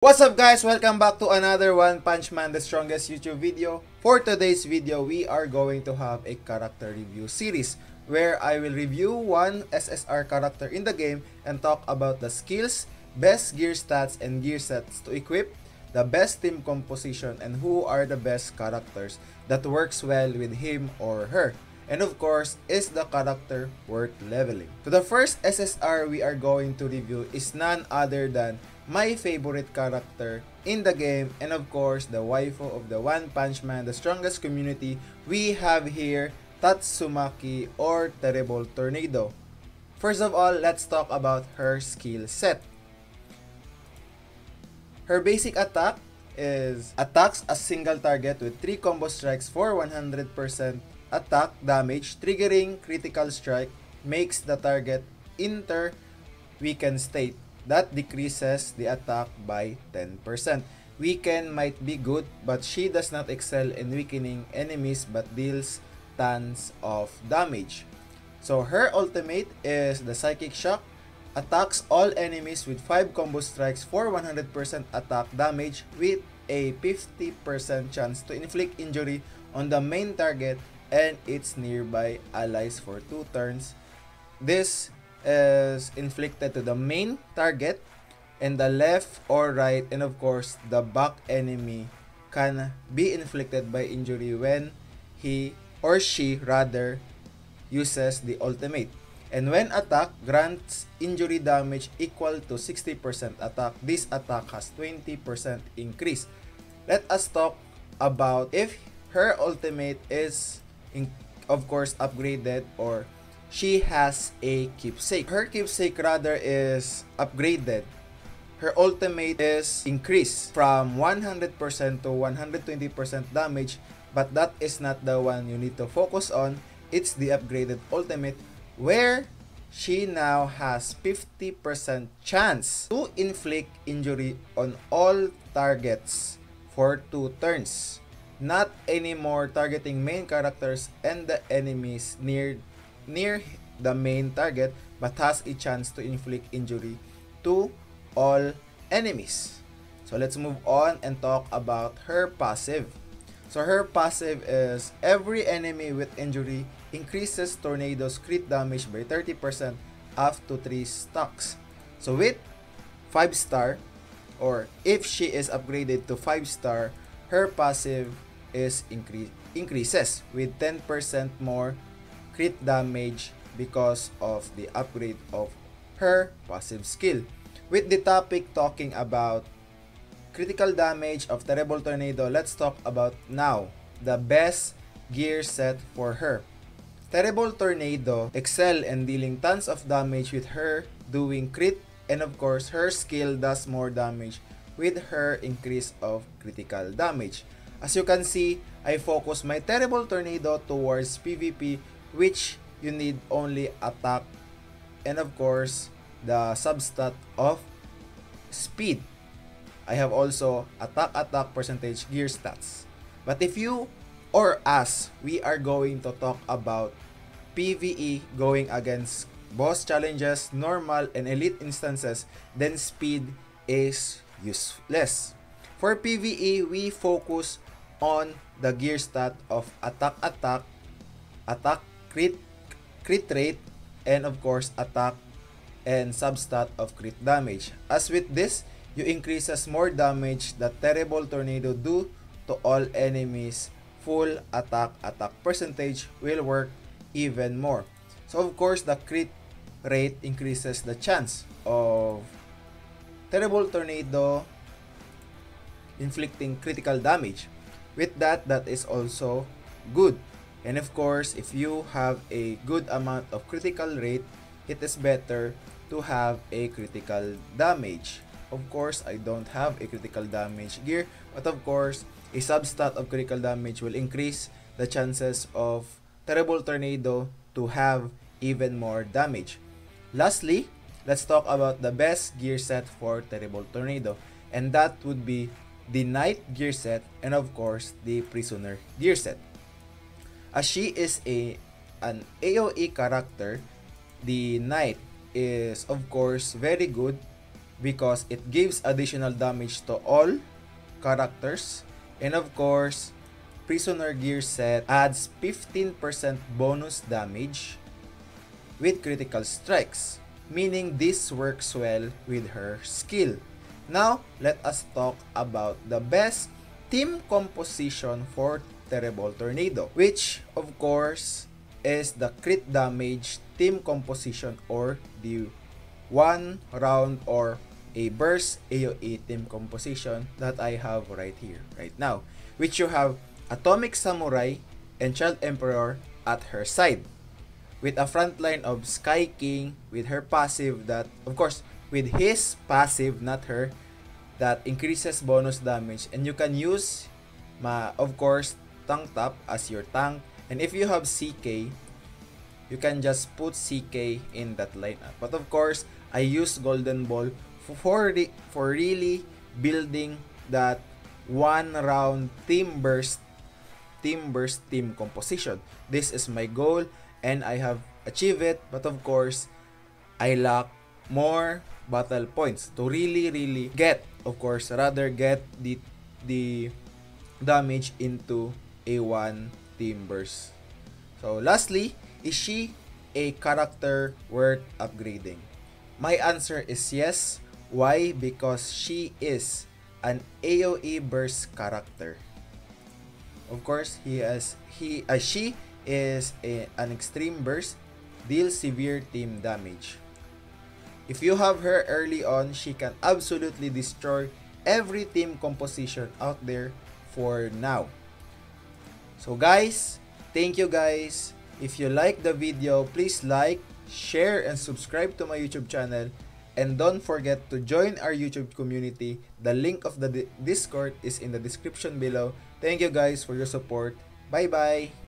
What's up guys? Welcome back to another Punchman, the strongest YouTube video. For today's video, we are going to have a character review series where I will review one SSR character in the game and talk about the skills, best gear stats and gear sets to equip, the best team composition, and who are the best characters that works well with him or her. And of course, is the character worth leveling? So the first SSR we are going to review is none other than my favorite character in the game, and of course the waifu of the One Punch Man, the strongest community. We have here Tatsumommy or Terrible Tornado. First of all, let's talk about her skill set. Her basic attack is attacks a single target with 3 combo strikes for 100% attack damage, triggering critical strike, makes the target enter weakened state. That decreases the attack by 10%. Weaken might be good, but she does not excel in weakening enemies but deals tons of damage. So her ultimate is the Psychic Shock. Attacks all enemies with 5 combo strikes for 100% attack damage with a 50% chance to inflict injury on the main target and its nearby allies for 2 turns. This is inflicted to the main target, and the left or right and of course the back enemy can be inflicted by injury when he or she rather uses the ultimate. And when attack grants injury damage equal to 60% attack, this attack has 20% increase. Let us talk about if her ultimate is of course upgraded or she has a keepsake. Her keepsake rather is upgraded. Her ultimate is increased from 100% to 120% damage, but that is not the one you need to focus on. It's the upgraded ultimate where she now has 50% chance to inflict injury on all targets for 2 turns. Not anymore targeting main characters and the enemies near the main target, but has a chance to inflict injury to all enemies. So let's move on and talk about her passive. So her passive is every enemy with injury increases Tornado's crit damage by 30% up to 3 stacks. So with 5-star, or if she is upgraded to 5-star, her passive is increases with 10% more crit damage because of the upgrade of her passive skill. With the topic talking about critical damage of Terrible Tornado, let's talk about now the best gear set for her. Terrible Tornado excel in dealing tons of damage with her doing crit, and of course her skill does more damage with her increase of critical damage. As you can see, I focus my Terrible Tornado towards PvP, which you need only attack and of course the substat of speed. I have also attack percentage gear stats. But if you or us, we are going to talk about PvE going against boss challenges, normal and elite instances, then speed is useless. For PvE, we focus on the gear stat of attack, crit rate, and of course attack and substat of crit damage. As with this, you increases more damage that Terrible Tornado do to all enemies. Full attack percentage will work even more. So of course the crit rate increases the chance of Terrible Tornado inflicting critical damage. With that is also good. And of course, if you have a good amount of critical rate, it is better to have a critical damage. Of course, I don't have a critical damage gear, but of course, a substat of critical damage will increase the chances of Terrible Tornado to have even more damage. Lastly, let's talk about the best gear set for Terrible Tornado, and that would be the Knight gear set and of course the Prisoner gear set. As she is an AoE character, the Knight is of course very good because it gives additional damage to all characters. And of course, Prisoner Gear set adds 15% bonus damage with critical strikes, meaning this works well with her skill. Now, let us talk about the best team composition for Terrible Tornado, which of course is the crit damage team composition, or the one round or a burst AoE team composition that I have right here, right now, which you have Atomic Samurai and Child Emperor at her side, with a front line of Sky King with her passive that, of course, with his passive, not her, that increases bonus damage, and you can use, of course, Tank Top as your tank, and if you have CK, you can just put CK in that lineup. But of course, I use Golden Ball for really building that one round team burst team composition. This is my goal and I have achieved it, but of course, I lack more battle points to really get, of course, rather get the damage into a one team burst. So lastly, is she a character worth upgrading? My answer is yes. Why? Because she is an AoE burst character. Of course, she is an extreme burst, deals severe team damage. If you have her early on, she can absolutely destroy every team composition out there for now. So guys, thank you guys. If you like the video, please like, share, and subscribe to my YouTube channel. And don't forget to join our YouTube community. The link of the Discord is in the description below. Thank you guys for your support. Bye bye.